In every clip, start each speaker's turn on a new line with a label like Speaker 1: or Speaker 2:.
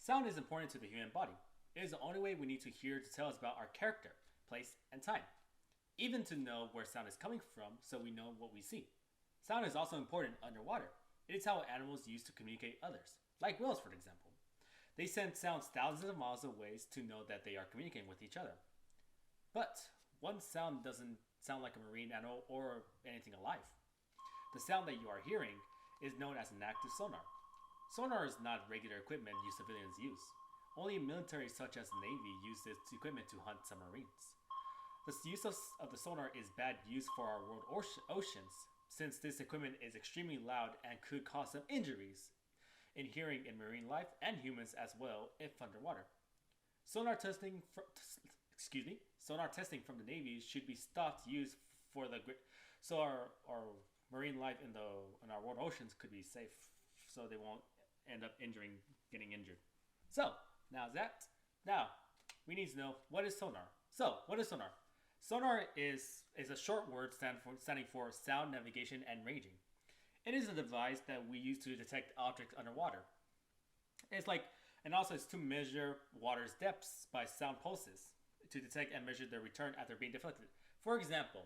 Speaker 1: Sound is important to the human body. It is the only way we need to hear to tell us about our character, place, and time. Even to know where sound is coming from so we know what we see. Sound is also important underwater. It is how animals use to communicate others, like whales, for example. They send sounds thousands of miles away to know that they are communicating with each other. But one sound doesn't sound like a marine animal or anything alive. The sound that you are hearing is known as an active sonar. Sonar is not regular equipment you civilians use. Only military such as the Navy use this equipment to hunt submarines. The use of the sonar is bad use for our world oceans, since this equipment is extremely loud and could cause some injuries in hearing in marine life and humans as well if underwater. Sonar testing, sonar testing from the Navy should be stopped use for the so our marine life in our world oceans could be safe, so they won't end up getting injured. So now we need to know what is sonar. So what is sonar? Sonar is a short word standing for sound navigation and ranging. It is a device that we use to detect objects underwater. It's like, and also it's to measure water's depths by sound pulses to detect and measure their return after being deflected. For example,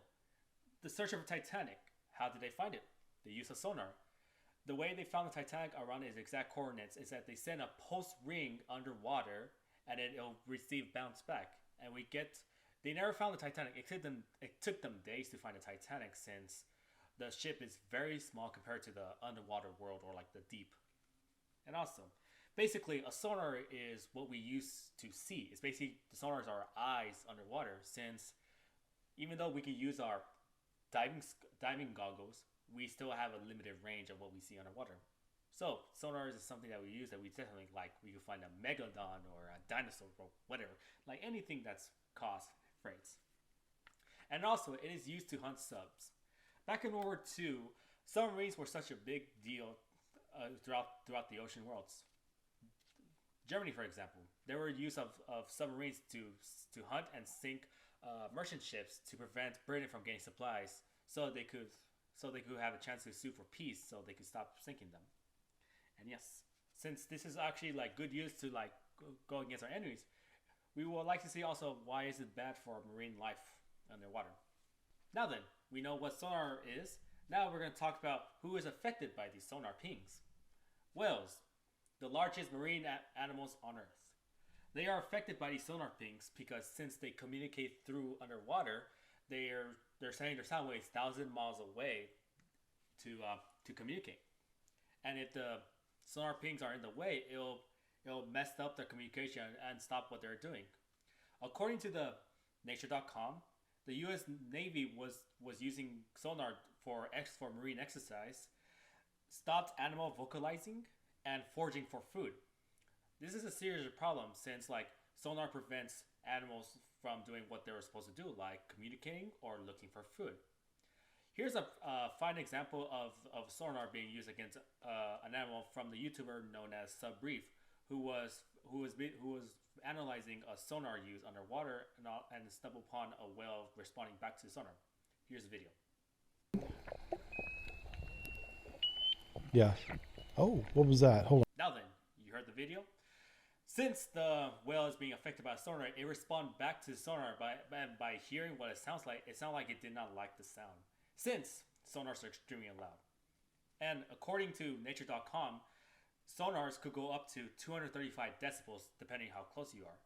Speaker 1: the search of Titanic. How did they find it? They used a sonar. The way they found the Titanic around its exact coordinates is that they send a pulse ring underwater and then it'll receive bounce back. And they never found the Titanic. It took them days to find the Titanic since the ship is very small compared to the underwater world or like the deep. And also, basically, a sonar is what we use to see. It's basically the sonars are our eyes underwater. Since even though we can use our diving goggles, we still have a limited range of what we see underwater. So sonars is something that we use that we definitely like. We can find a megalodon or a dinosaur or whatever, like anything that's cost freights. And also, it is used to hunt subs. Back in World War II, submarines were such a big deal throughout the ocean worlds. Germany, for example, there were use of submarines to hunt and sink merchant ships to prevent Britain from getting supplies, so they could have a chance to sue for peace, so they could stop sinking them. And yes, since this is actually like good use to like go against our enemies, we would like to see also why is it bad for marine life underwater. Now then, we know what sonar is. Now we're going to talk about who is affected by these sonar pings. Whales, the largest marine animals on Earth. They are affected by these sonar pings because since they communicate through underwater, they're sending their sound waves 1,000 miles away to communicate. And if the sonar pings are in the way, it'll mess up their communication and stop what they're doing. According to the Nature.com, the U.S. Navy was using sonar for marine exercise, stopped animal vocalizing, and foraging for food. This is a serious problem since like sonar prevents animals from doing what they were supposed to do, like communicating or looking for food. Here's a fine example of sonar being used against an animal from the YouTuber known as Subbrief, who was analyzing a sonar used underwater and stumbled upon a whale responding back to sonar. Here's the video.
Speaker 2: Yeah. Oh, what was that? Hold on.
Speaker 1: Now then, you heard the video? Since the whale is being affected by sonar, it responds back to sonar by hearing what it sounds like. It sounded like it did not like the sound, since sonars are extremely loud. And according to Nature.com, sonars could go up to 235 decibels depending how close you are.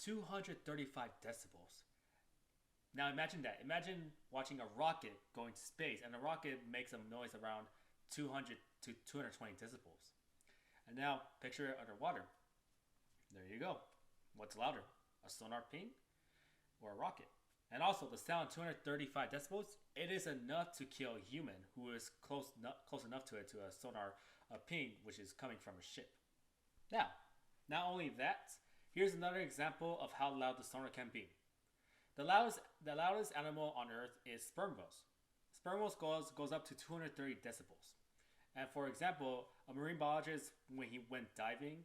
Speaker 1: 235 decibels. Now imagine that. Imagine watching a rocket going to space, and the rocket makes a noise around 200 to 220 decibels. And now picture it underwater. There you go. What's louder, a sonar ping or a rocket? And also the sound 235 decibels, it is enough to kill a human who is close enough to it to a sonar ping, which is coming from a ship. Now, not only that, here's another example of how loud the sonar can be. The loudest animal on Earth is sperm whales. Sperm whales goes up to 230 decibels. And for example, a marine biologist, when he went diving,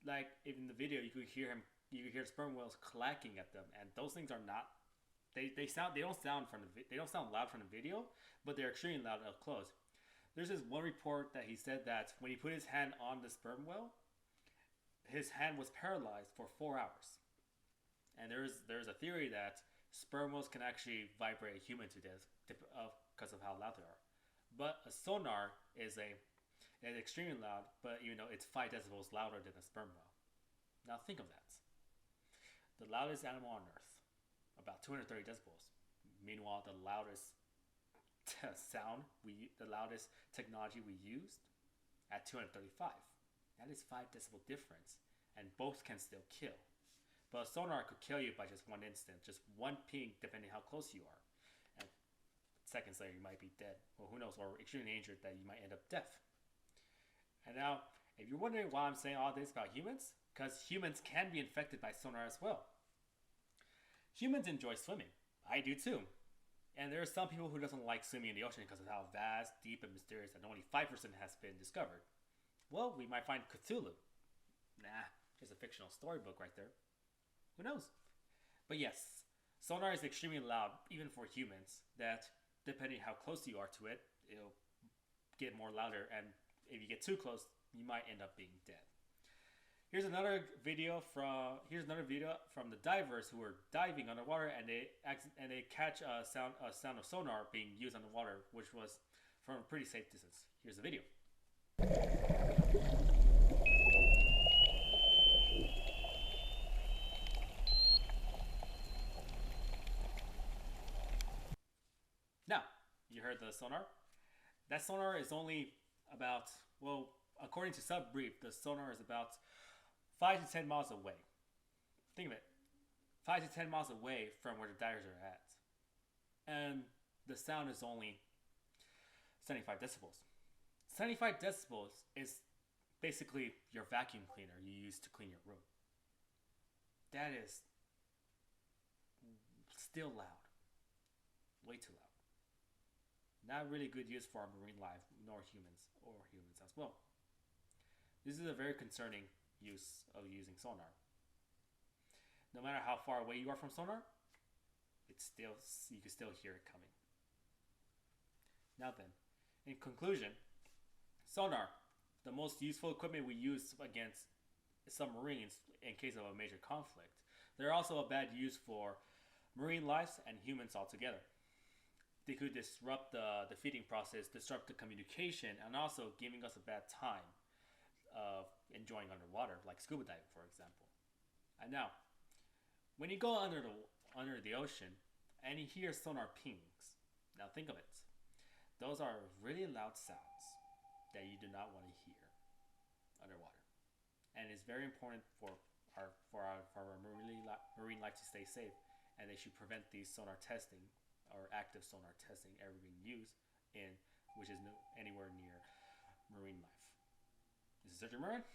Speaker 1: like in the video, you could hear sperm whales clacking at them, and those things are not. They don't sound loud from the video, but they're extremely loud up close. There's this one report that he said that when he put his hand on the sperm whale, his hand was paralyzed for 4 hours. And there's a theory that sperm whales can actually vibrate a human to death because of how loud they are. But a sonar is extremely loud, but it's 5 decibels louder than a sperm whale. Now think of that. The loudest animal on Earth, about 230 decibels. Meanwhile, the loudest the loudest technology we used at 235. That is 5 decibel difference, and both can still kill. But a sonar could kill you by just one instant, just one ping, depending how close you are. And seconds later, you might be dead. Well, who knows, or extremely injured that you might end up deaf. And now, if you're wondering why I'm saying all this about humans, because humans can be infected by sonar as well. Humans enjoy swimming. I do too. And there are some people who doesn't like swimming in the ocean because of how vast, deep, and mysterious, and only 5% has been discovered. Well, we might find Cthulhu. Nah, just a fictional storybook right there. Who knows? But yes, sonar is extremely loud, even for humans, that depending how close you are to it, it'll get more louder, and if you get too close, you might end up being dead. Here's another video from the divers who were diving underwater, and they catch a sound of sonar being used underwater, which was from a pretty safe distance. Here's the video. Now, you heard the sonar? That sonar is only about, well, according to Subbrief, the sonar is about 5 to 10 miles away. Think of it. 5 to 10 miles away from where the divers are at. And the sound is only 75 decibels. 75 decibels is basically your vacuum cleaner you use to clean your room. That is still loud. Way too loud. Not really good use for our marine life, nor humans as well. This is a very concerning use of using sonar. No matter how far away you are from sonar, you can still hear it coming. Now then, in conclusion, sonar, the most useful equipment we use against submarines in case of a major conflict. They're also a bad use for marine lives and humans altogether. They could disrupt the feeding process, disrupt the communication, and also giving us a bad time of enjoying underwater, like scuba diving, for example. And now, when you go under the ocean and you hear sonar pings, now think of it. Those are really loud sounds that you do not want to hear underwater, and it's very important for our marine life to stay safe, and they should prevent these sonar testing or active sonar testing ever being used in which is anywhere near marine life. This is Sergio Moran.